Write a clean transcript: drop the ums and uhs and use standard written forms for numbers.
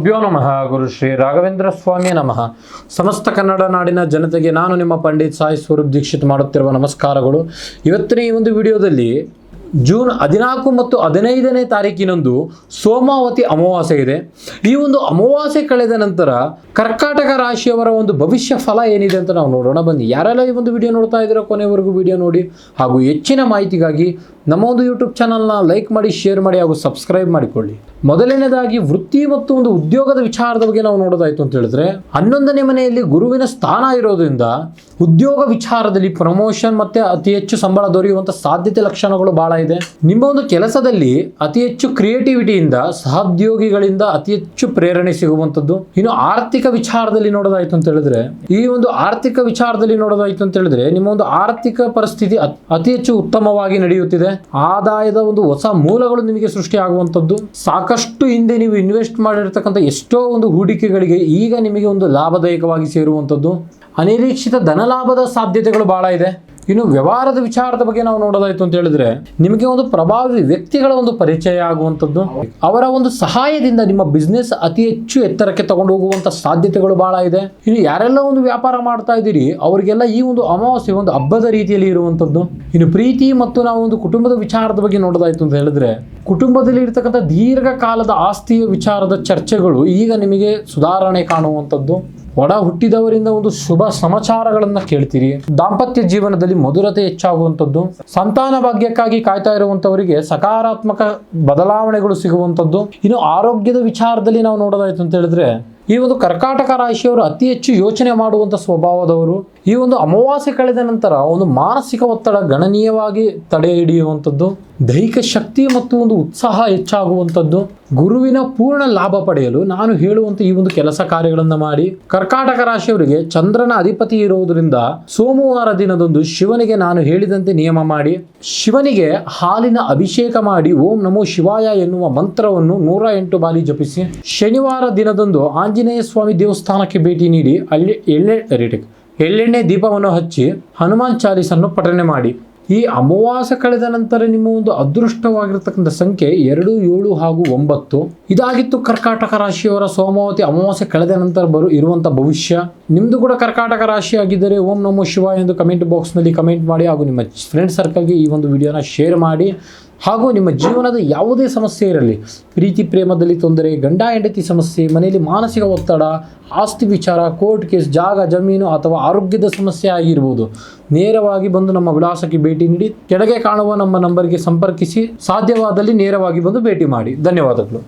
ಗುರುಭ್ಯೋ ನಮಃ. ಗುರು ಶ್ರೀ ರಾಘವೇಂದ್ರ ಸ್ವಾಮಿ ನಮಃ. ಸಮಸ್ತ ಕನ್ನಡ ನಾಡಿನ ಜನತೆಗೆ ನಾನು ನಿಮ್ಮ ಪಂಡಿತ್ ಸಾಯಿ ಸ್ವರೂಪ್ ದೀಕ್ಷಿತ್ ಮಾಡುತ್ತಿರುವ ನಮಸ್ಕಾರಗಳು. ಇವತ್ತಿನ ಈ ಒಂದು ವಿಡಿಯೋದಲ್ಲಿ ಜೂನ್ 14 ಮತ್ತು 15ನೇ ತಾರೀಕಿನಂದು ಸೋಮಾವತಿ ಅಮಾವಾಸ್ಯೆ ಇದೆ. ಈ ಒಂದು ಅಮಾವಾಸ್ಯೆ ಕಳೆದ ನಂತರ ಕರ್ಕಾಟಕ ರಾಶಿಯವರ ಒಂದು ಭವಿಷ್ಯ ಫಲ ಏನಿದೆ ಅಂತ ನಾವು ನೋಡೋಣ. ಬನ್ನಿ, ಯಾರೆಲ್ಲ ಈ ಒಂದು ವಿಡಿಯೋ ನೋಡ್ತಾ ಇದ್ದೀರೋ ಕೊನೆವರೆಗೂ ವಿಡಿಯೋ ನೋಡಿ. ಹಾಗೂ ಹೆಚ್ಚಿನ ಮಾಹಿತಿಗಾಗಿ ನಮ್ಮ ಒಂದು ಯೂಟ್ಯೂಬ್ ಚಾನಲ್ನ ಲೈಕ್ ಮಾಡಿ, ಶೇರ್ ಮಾಡಿ ಹಾಗೂ ಸಬ್ಸ್ಕ್ರೈಬ್ ಮಾಡಿಕೊಳ್ಳಿ. ಮೊದಲನೇದಾಗಿ ವೃತ್ತಿ ಮತ್ತು ಒಂದು ಉದ್ಯೋಗದ ವಿಚಾರದ ಬಗ್ಗೆ ನಾವು ನೋಡೋದಾಯ್ತು ಅಂತ ಹೇಳಿದ್ರೆ, 11ನೇ ಮನೆಯಲ್ಲಿ ಗುರುವಿನ ಸ್ಥಾನ ಇರೋದ್ರಿಂದ ಉದ್ಯೋಗ ವಿಚಾರದಲ್ಲಿ ಪ್ರಮೋಷನ್ ಮತ್ತೆ ಅತಿ ಹೆಚ್ಚು ಸಂಬಳ ದೊರೆಯುವಂತ ಸಾಧ್ಯತೆ ಲಕ್ಷಣಗಳು ಬಹಳ ಇದೆ. ನಿಮ್ಮ ಒಂದು ಕೆಲಸದಲ್ಲಿ ಅತಿ ಹೆಚ್ಚು ಕ್ರಿಯೇಟಿವಿಟಿಯಿಂದ ಸಹೋದ್ಯೋಗಿಗಳಿಂದ ಅತಿ ಹೆಚ್ಚು ಪ್ರೇರಣೆ ಸಿಗುವಂತದ್ದು. ಇನ್ನು ಆರ್ಥಿಕ ವಿಚಾರದಲ್ಲಿ ನೋಡೋದಾಯ್ತು ಅಂತ ಹೇಳಿದ್ರೆ, ಈ ಒಂದು ಆರ್ಥಿಕ ವಿಚಾರದಲ್ಲಿ ನೋಡೋದಾಯ್ತು ಅಂತ ಹೇಳಿದ್ರೆ ನಿಮ್ಮ ಒಂದು ಆರ್ಥಿಕ ಪರಿಸ್ಥಿತಿ ಅತಿ ಹೆಚ್ಚು ಉತ್ತಮವಾಗಿ ನಡೆಯುತ್ತಿದೆ. ಆದಾಯದ ಒಂದು ಹೊಸ ಮೂಲಗಳು ನಿಮಗೆ ಸೃಷ್ಟಿ ಆಗುವಂತದ್ದು. ಸಾಕಷ್ಟು ಹಿಂದೆ ನೀವು ಇನ್ವೆಸ್ಟ್ ಮಾಡಿರ್ತಕ್ಕಂಥ ಎಷ್ಟೋ ಒಂದು ಹೂಡಿಕೆಗಳಿಗೆ ಈಗ ನಿಮಗೆ ಒಂದು ಲಾಭದಾಯಕವಾಗಿ ಸೇರುವಂತದ್ದು. ಅನಿರೀಕ್ಷಿತ ಧನಲಾಭದ ಸಾಧ್ಯತೆಗಳು ಬಹಳ ಇದೆ. ಇನ್ನು ವ್ಯವಹಾರದ ವಿಚಾರದ ಬಗ್ಗೆ ನಾವು ನೋಡೋದಾಯ್ತು ಅಂತ ಹೇಳಿದ್ರೆ, ನಿಮಗೆ ಒಂದು ಪ್ರಭಾವಿ ವ್ಯಕ್ತಿಗಳ ಒಂದು ಪರಿಚಯ ಆಗುವಂಥದ್ದು. ಅವರ ಒಂದು ಸಹಾಯದಿಂದ ನಿಮ್ಮ ಬಿಸ್ನೆಸ್ ಅತಿ ಹೆಚ್ಚು ಎತ್ತರಕ್ಕೆ ತಗೊಂಡು ಹೋಗುವಂತ ಸಾಧ್ಯತೆಗಳು ಬಹಳ ಇದೆ. ಇನ್ನು ಯಾರೆಲ್ಲ ಒಂದು ವ್ಯಾಪಾರ ಮಾಡ್ತಾ ಇದ್ದೀರಿ ಅವರಿಗೆಲ್ಲ ಈ ಒಂದು ಅಮಾವಾಸ್ಯೆ ಒಂದು ಹಬ್ಬದ ರೀತಿಯಲ್ಲಿ ಇರುವಂತದ್ದು. ಇನ್ನು ಪ್ರೀತಿ ಮತ್ತು ನಾವು ಒಂದು ಕುಟುಂಬದ ವಿಚಾರದ ಬಗ್ಗೆ ನೋಡೋದಾಯ್ತು ಅಂತ ಹೇಳಿದ್ರೆ, ಕುಟುಂಬದಲ್ಲಿ ಇರ್ತಕ್ಕಂಥ ದೀರ್ಘಕಾಲದ ಆಸ್ತಿಯ ವಿಚಾರದ ಚರ್ಚೆಗಳು ಈಗ ನಿಮಗೆ ಸುಧಾರಣೆ ಕಾಣುವಂಥದ್ದು. ಒಡ ಹುಟ್ಟಿದವರಿಂದ ಒಂದು ಶುಭ ಸಮಾಚಾರಗಳನ್ನ ಕೇಳ್ತೀರಿ. ದಾಂಪತ್ಯ ಜೀವನದಲ್ಲಿ ಮಧುರತೆ ಹೆಚ್ಚಾಗುವಂಥದ್ದು. ಸಂತಾನ ಭಾಗ್ಯಕ್ಕಾಗಿ ಕಾಯ್ತಾ ಇರುವಂತವರಿಗೆ ಸಕಾರಾತ್ಮಕ ಬದಲಾವಣೆಗಳು ಸಿಗುವಂಥದ್ದು. ಇನ್ನು ಆರೋಗ್ಯದ ವಿಚಾರದಲ್ಲಿ ನಾವು ನೋಡೋದಾಯ್ತು ಅಂತ ಹೇಳಿದ್ರೆ, ಈ ಒಂದು ಕರ್ಕಾಟಕ ರಾಶಿಯವರು ಅತಿ ಹೆಚ್ಚು ಯೋಚನೆ ಮಾಡುವಂತ ಸ್ವಭಾವದವರು. ಈ ಒಂದು ಅಮಾವಾಸ್ಯೆ ಕಳೆದ ನಂತರ ಒಂದು ಮಾನಸಿಕ ಒತ್ತಡ ಗಣನೀಯವಾಗಿ ತಡೆ ಹಿಡಿಯುವಂಥದ್ದು. ದೈಹಿಕ ಶಕ್ತಿ ಮತ್ತು ಒಂದು ಉತ್ಸಾಹ ಹೆಚ್ಚಾಗುವಂಥದ್ದು. ಗುರುವಿನ ಪೂರ್ಣ ಲಾಭ ಪಡೆಯಲು ನಾನು ಹೇಳುವಂತ ಈ ಒಂದು ಕೆಲಸ ಕಾರ್ಯಗಳನ್ನು ಮಾಡಿ. ಕರ್ಕಾಟಕ ರಾಶಿಯವರಿಗೆ ಚಂದ್ರನ ಅಧಿಪತಿ ಇರುವುದರಿಂದ ಸೋಮವಾರ ದಿನದಂದು ಶಿವನಿಗೆ ನಾನು ಹೇಳಿದಂತೆ ನಿಯಮ ಮಾಡಿ, ಶಿವನಿಗೆ ಹಾಲಿನ ಅಭಿಷೇಕ ಮಾಡಿ ಓಂ ನಮೋ ಶಿವಾಯ ಎನ್ನುವ ಮಂತ್ರವನ್ನು 108 ಬಾರಿ ಜಪಿಸಿ. ಶನಿವಾರ ದಿನದಂದು ಆಂಜನೇಯ ಸ್ವಾಮಿ ದೇವಸ್ಥಾನಕ್ಕೆ ಭೇಟಿ ನೀಡಿ ಅಲ್ಲಿ ಎಳ್ಳೆಣ್ಣೆ ದೀಪವನ್ನು ಹಚ್ಚಿ ಹನುಮಾನ್ ಚಾಲೀಸನ್ನು ಪಠನೆ ಮಾಡಿ. ಈ ಅಮಾವಾಸ್ಯೆ ಕಳೆದ ನಂತರ ನಿಮ್ಮ ಒಂದು ಅದೃಷ್ಟವಾಗಿರ್ತಕ್ಕಂಥ ಸಂಖ್ಯೆ 2, 7 ಹಾಗೂ 9. ಇದಾಗಿತ್ತು ಕರ್ಕಾಟಕ ರಾಶಿಯವರ ಸೋಮಾವತಿ ಅಮಾವಾಸ್ಯೆ ಕಳೆದ ನಂತರ ಇರುವಂತ ಭವಿಷ್ಯ. ನಿಮ್ದು ಕೂಡ ಕರ್ಕಾಟಕ ರಾಶಿ ಆಗಿದ್ದರೆ ಓಂ ನಮೋ ಶಿವಾಯ ಎಂದು ಕಮೆಂಟ್ ಬಾಕ್ಸ್ ನಲ್ಲಿ ಕಮೆಂಟ್ ಮಾಡಿ ಹಾಗೂ ನಿಮ್ಮ ಫ್ರೆಂಡ್ ಸರ್ಕಲ್ಗೆ ಈ ಒಂದು ವಿಡಿಯೋನ ಶೇರ್ ಮಾಡಿ. ಹಾಗೂ ನಿಮ್ಮ ಜೀವನದ ಯಾವುದೇ ಸಮಸ್ಯೆ ಇರಲಿ, ಪ್ರೀತಿ ಪ್ರೇಮದಲ್ಲಿ ತೊಂದರೆ, ಗಂಡ ಹೆಂಡತಿ ಸಮಸ್ಯೆ, ಮನೆಯಲ್ಲಿ ಮಾನಸಿಕ ಒತ್ತಡ, ಆಸ್ತಿ ವಿಚಾರ, ಕೋರ್ಟ್ ಕೇಸ್, ಜಾಗ ಜಮೀನು ಅಥವಾ ಆರೋಗ್ಯದ ಸಮಸ್ಯೆ ಆಗಿರ್ಬೋದು, ನೇರವಾಗಿ ಬಂದು ನಮ್ಮ ವಿಳಾಸಕ್ಕೆ ಭೇಟಿ ನೀಡಿ. ಕೆಳಗೆ ಕಾಣುವ ನಮ್ಮ ನಂಬರ್ಗೆ ಸಂಪರ್ಕಿಸಿ. ಸಾಧ್ಯವಾದಲ್ಲಿ ನೇರವಾಗಿ ಬಂದು ಭೇಟಿ ಮಾಡಿ. ಧನ್ಯವಾದಗಳು.